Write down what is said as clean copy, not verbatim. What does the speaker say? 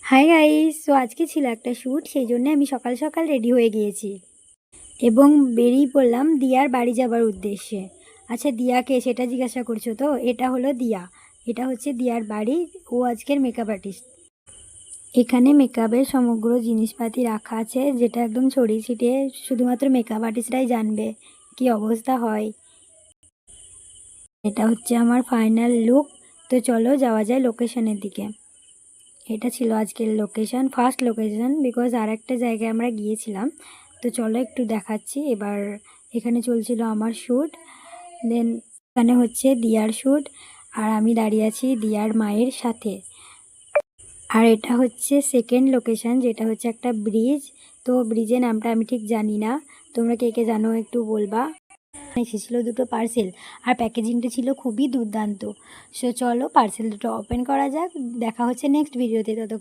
Hi guys, so আজকে ছিল একটা শ্যুট, সেই জন্য আমি সকাল সকাল রেডি হয়ে গিয়েছি এবং বেরিয়ে পড়লাম দিয়ার বাড়ি যাবার উদ্দেশ্যে। আচ্ছা, দিয়াকে সেটা জিজ্ঞাসা করছো তো? এটা হলো দিয়া, এটা হচ্ছে দিয়ার বাড়ি। ও আজকের মেকআপ আর্টিস্ট। এখানে মেকআপের সমগ্র জিনিসপাতি রাখা আছে, যেটা একদম ছড়িয়ে ছিটিয়ে, শুধুমাত্র মেকআপ আর্টিস্টরাই জানবে কি অবস্থা হয়। এটা হচ্ছে আমার ফাইনাল লুক। তো চলো যাওয়া যায় লোকেশনের দিকে। এটা ছিল আজকের লোকেশন, ফার্স্ট লোকেশন, বিকজ আর একটা জায়গায় আমরা গিয়েছিলাম। তো চলো একটু দেখাচ্ছি। এবার এখানে চলছিল আমার শ্যুট, দেন এখানে হচ্ছে দিয়ার শ্যুট, আর আমি দাঁড়িয়ে আছি দিয়ার মায়ের সাথে। আর এটা হচ্ছে সেকেন্ড লোকেশন, যেটা হচ্ছে একটা ব্রিজ। তো ব্রিজের নামটা আমি ঠিক জানি না, তোমরা কে কে জানো একটু বলবা। এসেছিলো দুটো পার্সেল, আর প্যাকেজিংটা ছিল খুবই দুর্দান্ত। সো চলো পার্সেল দুটো ওপেন করা যাক। দেখা হচ্ছে নেক্সট ভিডিওতে। তত